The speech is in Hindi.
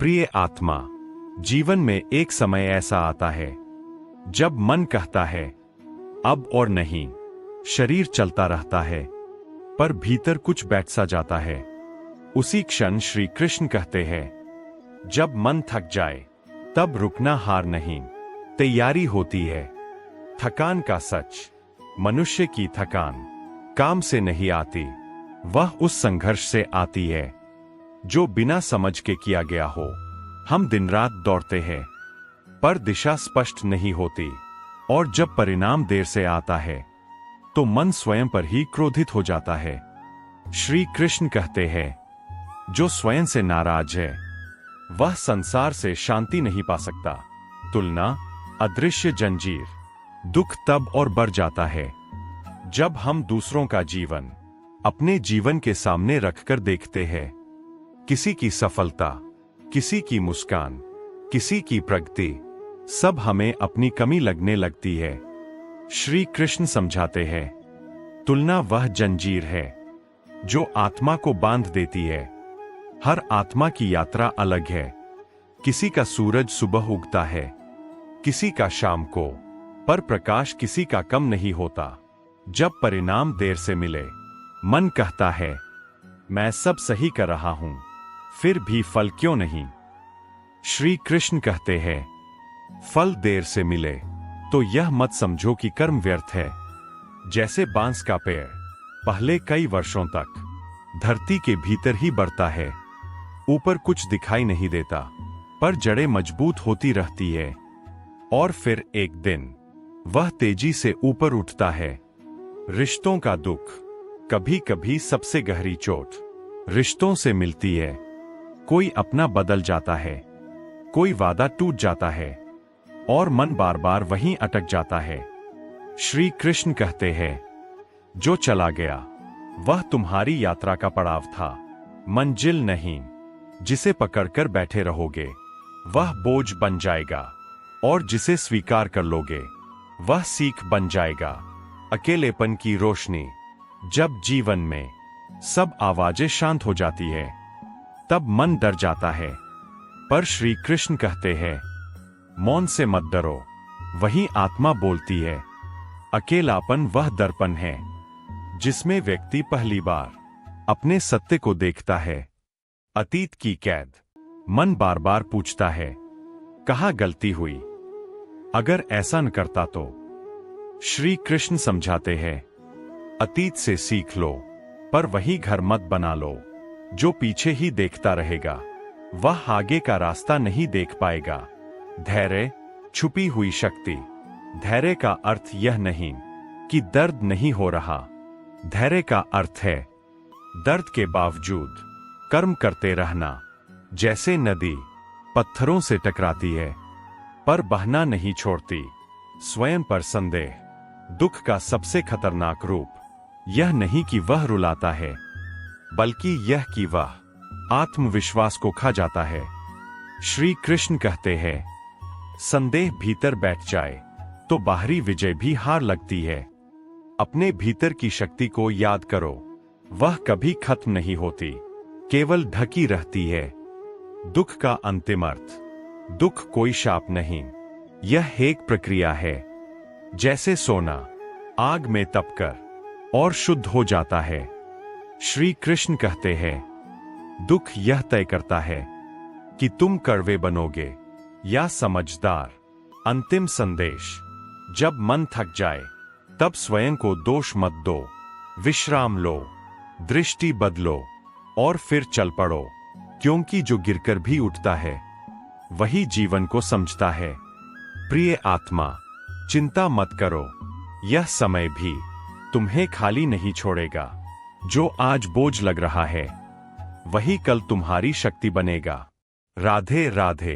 प्रिय आत्मा, जीवन में एक समय ऐसा आता है जब मन कहता है अब और नहीं। शरीर चलता रहता है पर भीतर कुछ बैठ सा जाता है। उसी क्षण श्री कृष्ण कहते हैं, जब मन थक जाए तब रुकना हार नहीं, तैयारी होती है। थकान का सच, मनुष्य की थकान काम से नहीं आती, वह उस संघर्ष से आती है जो बिना समझ के किया गया हो। हम दिन रात दौड़ते हैं पर दिशा स्पष्ट नहीं होती, और जब परिणाम देर से आता है तो मन स्वयं पर ही क्रोधित हो जाता है। श्री कृष्ण कहते हैं, जो स्वयं से नाराज है वह संसार से शांति नहीं पा सकता। तुलना, अदृश्य जंजीर। दुख तब और बढ़ जाता है जब हम दूसरों का जीवन अपने जीवन के सामने रखकर देखते हैं। किसी की सफलता, किसी की मुस्कान, किसी की प्रगति, सब हमें अपनी कमी लगने लगती है। श्री कृष्ण समझाते हैं, तुलना वह जंजीर है जो आत्मा को बांध देती है। हर आत्मा की यात्रा अलग है। किसी का सूरज सुबह उगता है, किसी का शाम को, पर प्रकाश किसी का कम नहीं होता। जब परिणाम देर से मिले, मन कहता है मैं सब सही कर रहा हूं, फिर भी फल क्यों नहीं। श्री कृष्ण कहते हैं, फल देर से मिले तो यह मत समझो कि कर्म व्यर्थ है। जैसे बांस का पेड़ पहले कई वर्षों तक धरती के भीतर ही बढ़ता है, ऊपर कुछ दिखाई नहीं देता पर जड़ें मजबूत होती रहती है, और फिर एक दिन वह तेजी से ऊपर उठता है। रिश्तों का दुख, कभी कभी सबसे गहरी चोट रिश्तों से मिलती है। कोई अपना बदल जाता है, कोई वादा टूट जाता है, और मन बार बार वहीं अटक जाता है। श्री कृष्ण कहते हैं, जो चला गया वह तुम्हारी यात्रा का पड़ाव था, मंजिल नहीं। जिसे पकड़कर बैठे रहोगे वह बोझ बन जाएगा, और जिसे स्वीकार कर लोगे वह सीख बन जाएगा। अकेलेपन की रोशनी। जब जीवन में सब आवाजें शांत हो जाती है तब मन डर जाता है, पर श्री कृष्ण कहते हैं, मौन से मत डरो, वही आत्मा बोलती है। अकेलापन वह दर्पण है जिसमें व्यक्ति पहली बार अपने सत्य को देखता है। अतीत की कैद। मन बार बार पूछता है, कहाँ गलती हुई, अगर ऐसा न करता तो। श्री कृष्ण समझाते हैं, अतीत से सीख लो पर वही घर मत बना लो। जो पीछे ही देखता रहेगा वह आगे का रास्ता नहीं देख पाएगा। धैर्य, छुपी हुई शक्ति। धैर्य का अर्थ यह नहीं कि दर्द नहीं हो रहा, धैर्य का अर्थ है दर्द के बावजूद कर्म करते रहना। जैसे नदी पत्थरों से टकराती है पर बहना नहीं छोड़ती। स्वयं पर संदेह। दुख का सबसे खतरनाक रूप यह नहीं कि वह रुलाता है, बल्कि यह कि वह आत्मविश्वास को खा जाता है। श्री कृष्ण कहते हैं, संदेह भीतर बैठ जाए तो बाहरी विजय भी हार लगती है। अपने भीतर की शक्ति को याद करो, वह कभी खत्म नहीं होती, केवल ढकी रहती है। दुख का अंतिम अर्थ। दुख कोई शाप नहीं, यह एक प्रक्रिया है। जैसे सोना आग में तपकर और शुद्ध हो जाता है। श्री कृष्ण कहते हैं, दुख यह तय करता है कि तुम कड़वे बनोगे या समझदार। अंतिम संदेश। जब मन थक जाए तब स्वयं को दोष मत दो, विश्राम लो, दृष्टि बदलो और फिर चल पड़ो, क्योंकि जो गिरकर भी उठता है वही जीवन को समझता है। प्रिय आत्मा, चिंता मत करो, यह समय भी तुम्हें खाली नहीं छोड़ेगा। जो आज बोझ लग रहा है वही कल तुम्हारी शक्ति बनेगा। राधे राधे।